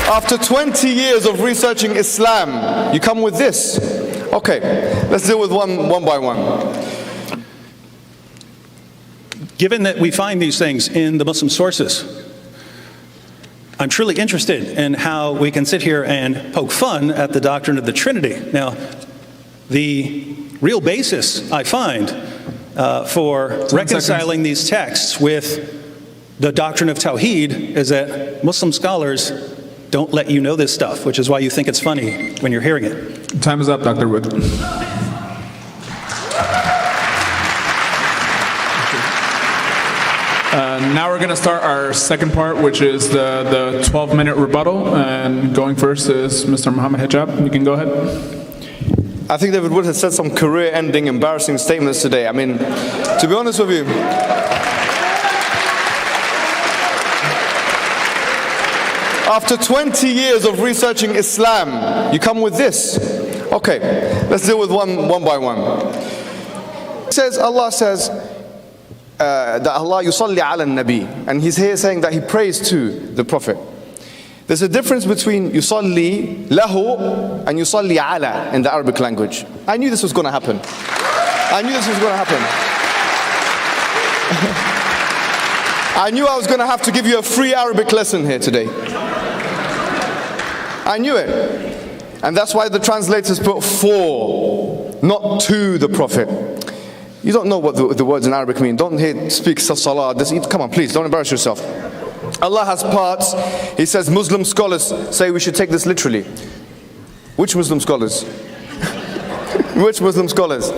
After 20 years of researching Islam, you come with this. Okay, let's deal with one by one. Given that we find these things in the Muslim sources, I'm truly interested in how we can sit here and poke fun at the doctrine of the Trinity. Now, the real basis I find for reconciling these texts with the doctrine of Tawheed is that Muslim scholars don't let you know this stuff, which is why you think it's funny when you're hearing it. Time is up, Dr. Wood. Now we're going to start our second part, which is the 12-minute rebuttal. And going first is Mr. Muhammad Hijab. You can go ahead. I think David Wood has said some career-ending, embarrassing statements today. I mean, to be honest with you, after 20 years of researching Islam, you come with this. Okay, let's deal with one by one. Allah says that Allah yusalli ala nabi, and he's here saying that he prays to the Prophet. There's a difference between yusalli lahu and yusalli ala in the Arabic language. I knew this was going to happen. I knew this was going to happen. I knew I was going to have to give you a free Arabic lesson here today. I knew it. And that's why the translators put for, not to the Prophet. You don't know what the words in Arabic mean. Don't speak salah. Come on, please, don't embarrass yourself. Allah has parts. He says Muslim scholars say we should take this literally. Which Muslim scholars? Which Muslim scholars?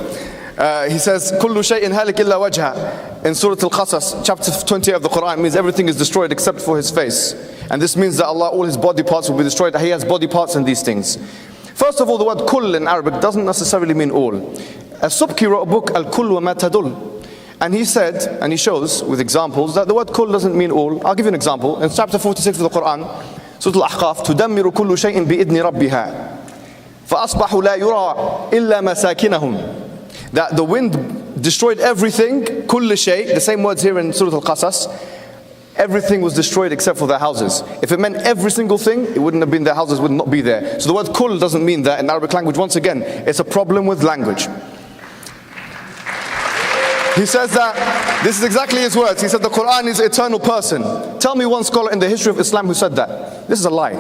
He says كل شيء هالك إلا وجهه in Surah Al-Qasas, chapter 20 of the Quran, means everything is destroyed except for his face. And this means that Allah, all his body parts will be destroyed. He has body parts in these things. First of all, the word kull in Arabic doesn't necessarily mean all. As-Subki wrote a book, Al-Kull wa ma tadul. And he said, and he shows with examples, that the word kull doesn't mean all. I'll give you an example. In chapter 46 of the Quran, Surah Al-Ahqaf, تُدَمِّرُ كُلُّ شَيْءٍ بِإِذْنِ رَبِّهَا فَأَصْبَحُوا لَا يُرَى إِلَّا مَسَاكِنَهُم. That the wind destroyed everything, كُلُّ شَيْء, the same words here in Surah Al-Qasas, everything was destroyed except for their houses. If it meant every single thing, it wouldn't have been, their houses would not be there. So the word kull doesn't mean that in Arabic language. Once again, it's a problem with language. He says that, this is exactly his words. He said the Quran is an eternal person. Tell me one scholar in the history of Islam who said that. This is a lie.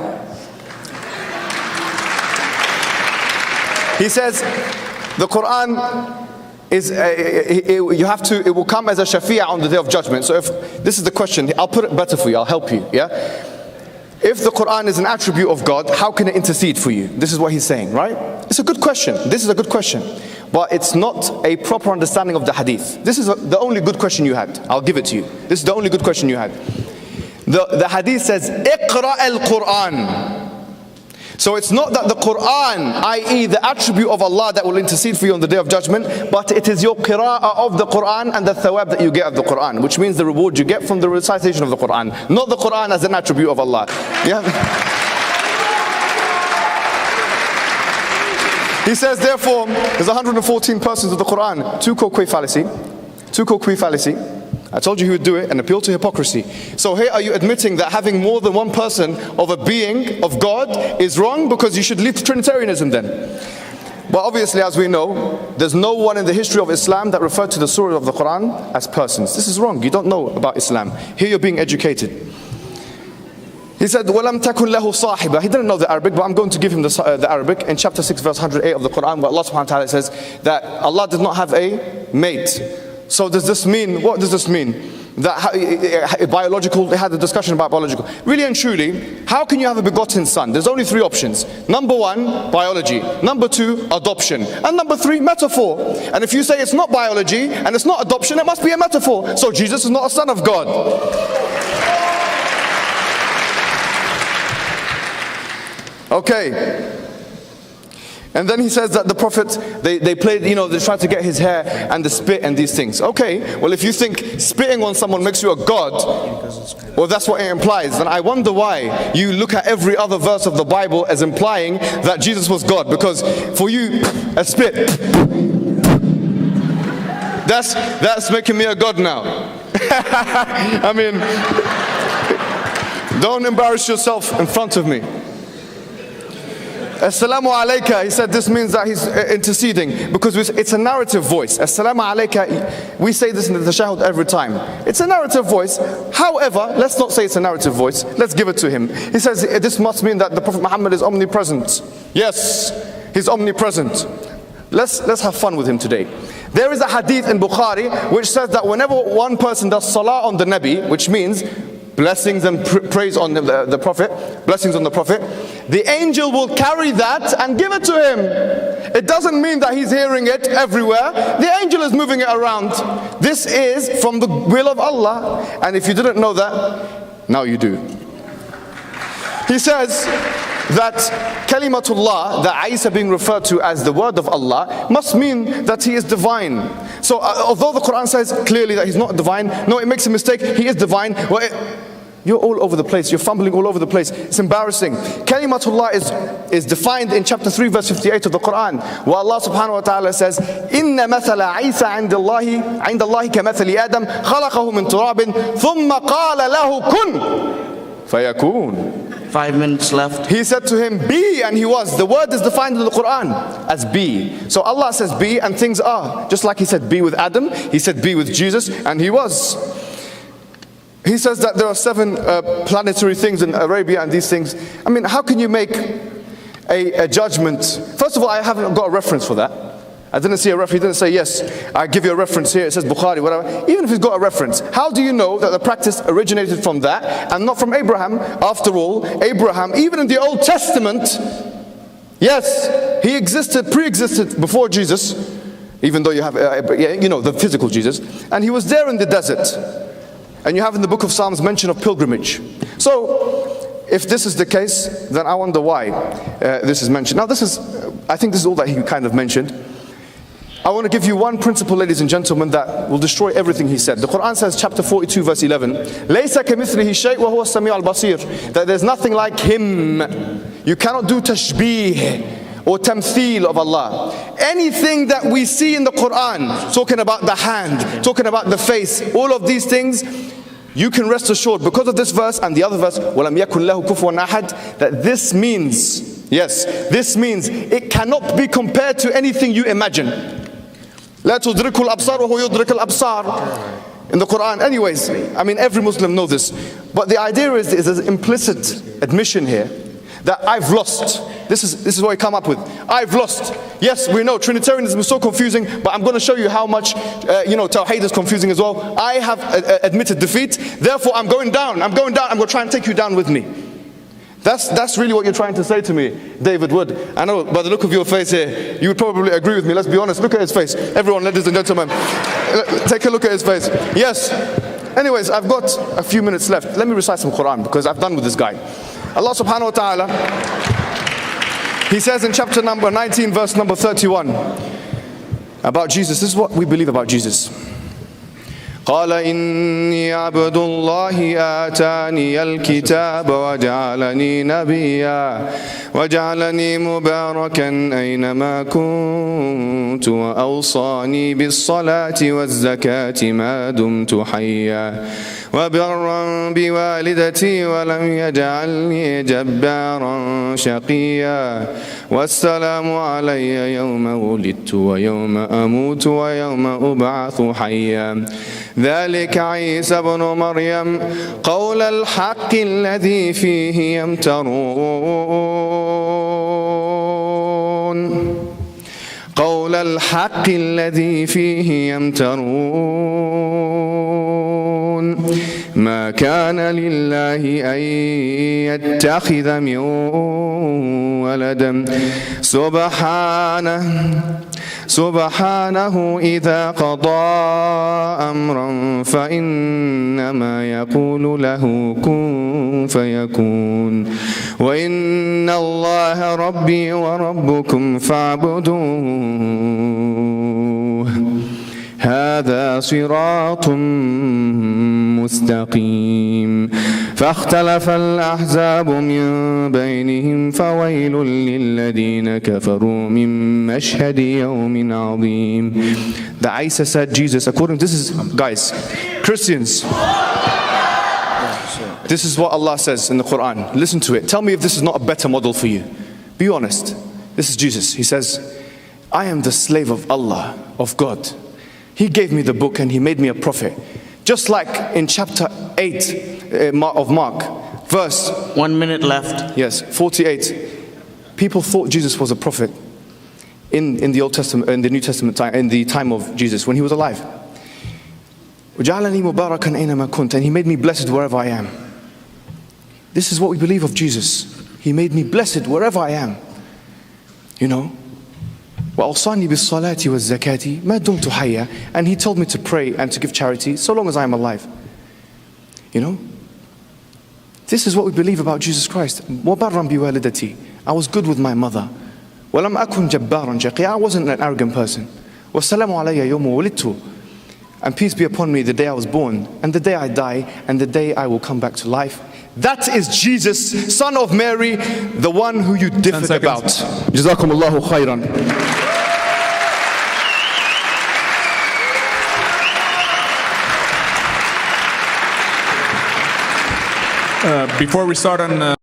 He says the Quran is it will come as a shafi'ah on the day of judgment. So if this is the question, I'll put it better for you, I'll help you. Yeah, if the Quran is an attribute of God, how can it intercede for you? This is what he's saying, right? It's a good question. This is a good question, but it's not a proper understanding of the hadith. This is the only good question you had. I'll give it to you. This is the only good question you had. The hadith says iqra al-Quran. So it's not that the Quran, i.e. the attribute of Allah, that will intercede for you on the day of judgment, but it is your qira'ah of the Quran and the thawab that you get of the Quran, which means the reward you get from the recitation of the Quran, not the Quran as an attribute of Allah. Yeah. He says, therefore, there's 114 persons of the Quran. Two call Qawiyya fallacy. Two call Qawiyya fallacy. I told you he would do it and appeal to hypocrisy. So here are you admitting that having more than one person of a being of God is wrong, because you should leave Trinitarianism then. But obviously, as we know, there's no one in the history of Islam that referred to the surah of the Quran as persons. This is wrong. You don't know about Islam. Here you're being educated. He said, وَلَمْ تَكُنْ لَهُ صَاحِبًا. He didn't know the Arabic, but I'm going to give him the Arabic. In chapter 6, verse 108 of the Quran, where Allah subhanahu wa ta'ala says that Allah did not have a mate. So does this mean, what does this mean? That biological, they had a discussion about biological. Really and truly, how can you have a begotten son? There's only three options. Number one, biology. Number two, adoption. And number three, metaphor. And if you say it's not biology and it's not adoption, it must be a metaphor. So Jesus is not a son of God. Okay. And then he says that the Prophet, they played, they tried to get his hair and the spit and these things. Okay, well, if you think spitting on someone makes you a god, well, that's what it implies. Then I wonder why you look at every other verse of the Bible as implying that Jesus was God. Because for you, a spit, that's making me a god now. I mean, Don't embarrass yourself in front of me. Assalamu alayka, he said this means that he's interceding because it's a narrative voice. Assalamu alayka, we say this in the tashahhud every time. It's a narrative voice. However, let's not say it's a narrative voice. Let's give it to him. He says this must mean that the Prophet Muhammad is omnipresent. Yes, he's omnipresent. Let's have fun with him today. There is a hadith in Bukhari which says that whenever one person does salah on the Nabi, which means blessings and praise on the Prophet, blessings on the Prophet, the angel will carry that and give it to him. It doesn't mean that he's hearing it everywhere. The angel is moving it around. This is from the will of Allah. And if you didn't know that, now you do. He says that kalimatullah, that Isa being referred to as the word of Allah, must mean that he is divine. So although the Quran says clearly that he's not divine, no, it makes a mistake, he is divine. Well, you're all over the place, you're fumbling all over the place. It's embarrassing. Kalimatullah is defined in chapter 3 verse 58 of the Quran, where Allah subhanahu wa ta'ala says, إِنَّ مَثَلَ عِيسَى عِنْدَ اللَّهِ كَمَثَلِ آدَمَ خَلَقَهُ مِنْ تُرَابٍ ثُمَّ قَالَ لَهُ كُنْ فَيَكُونُ. 5 minutes left. He said to him, be, and he was. The word is defined in the Quran as be. So Allah says be, and things are. Just like he said be with Adam, he said be with Jesus, and he was. He says that there are 7 planetary things in Arabia and these things. I mean, how can you make a judgment? First of all, I haven't got a reference for that. I didn't see a reference. He didn't say, yes, I give you a reference here. It says Bukhari, whatever. Even if he's got a reference, how do you know that the practice originated from that and not from Abraham? After all, Abraham, even in the Old Testament, yes, he existed, pre-existed before Jesus, even though you have, the physical Jesus, and he was there in the desert. And you have in the book of Psalms mention of pilgrimage. So, if this is the case, then I wonder why this is mentioned. Now I think this is all that he kind of mentioned. I want to give you one principle, ladies and gentlemen, that will destroy everything he said. The Quran says, chapter 42, verse 11, لَيْسَ كَمِثْلِهِ شَيْءٍ وَهُوَ السَّمِيعُ الْبَصِيرُ. That there's nothing like him. You cannot do tashbih or tamthil of Allah. Anything that we see in the Quran, talking about the hand, talking about the face, all of these things, you can rest assured because of this verse and the other verse, وَلَمْ يَكُنْ لَهُ كُفُوًا أَحَدٍ, that this means, yes, this means it cannot be compared to anything you imagine. لا تدرك الأبصار وهو يدرك الأبصار in the Quran. Anyways, I mean every Muslim knows this, but the idea is an implicit admission here that I've lost. This is what I come up with. I've lost. Yes, we know Trinitarianism is so confusing, but I'm going to show you how much Tawheed is confusing as well. I have admitted defeat, therefore I'm going down. I'm going to try and take you down with me. That's really what you're trying to say to me, David Wood. I know by the look of your face here, you would probably agree with me. Let's be honest. Look at his face. Everyone, ladies and gentlemen, take a look at his face. Yes. Anyways, I've got a few minutes left. Let me recite some Quran because I've done with this guy. Allah subhanahu wa ta'ala, he says in chapter number 19, verse number 31, about Jesus. This is what we believe about Jesus. قال إني عبد الله آتاني الكتاب وجعلني نبيا وجعلني مباركا أينما كنت وأوصاني بالصلاة والزكاة ما دمت حيا وبرا بوالدتي ولم يجعلني جبارا شقيا والسلام علي يوم ولدت ويوم أموت ويوم أبعث حيا ذلك عيسى ابن مريم قول الحق الذي فيه يمترون قول الحق الذي فيه يمترون ما كان لله أن يتخذ من ولد سبحانه إذا قضى أمرا فإنما يقول له كن فيكون وإن الله ربي وربكم فاعبدوه هذا صراط مستقيم فاختلف الأحزاب من بينهم فويل للذين كفروا من مشهد يوم عظيم. The Isa said Jesus, according to this is, guys, Christians, This is what Allah says in the Quran. Listen to it. Tell me if this is not a better model for you. Be honest. This is Jesus. He says, I am the slave of Allah, of God. He gave me the book and He made me a prophet. Just like in chapter 8 of Mark, verse 1 minute left. Yes, 48. People thought Jesus was a prophet in the Old Testament, in the New Testament time, in the time of Jesus when He was alive. وَجَعَلَنِي مُبَارَكًا أَيْنَمَا كُنْتَ, and He made me blessed wherever I am. This is what we believe of Jesus. He made me blessed wherever I am. You know? وَأَوْصَانِي بِالصَّلَاةِ وَالزَّكَاةِ مَا دُمْتُ حَيًّا, and He told me to pray and to give charity so long as I am alive. You know? This is what we believe about Jesus Christ. وَبَرًّا بِوَالِدَتِي, I was good with my mother. وَلَمْ أَكُنْ جَبَّارًا شَقِيًّا, I wasn't an arrogant person. وَالسَّلَامُ عَلَيَّ يَوْمَ وُلِدْتُ, and peace be upon me the day I was born, and the day I die, and the day I will come back to life. That is Jesus, son of Mary, the one who you differed about. جزاكم الله خيرا. Before we start on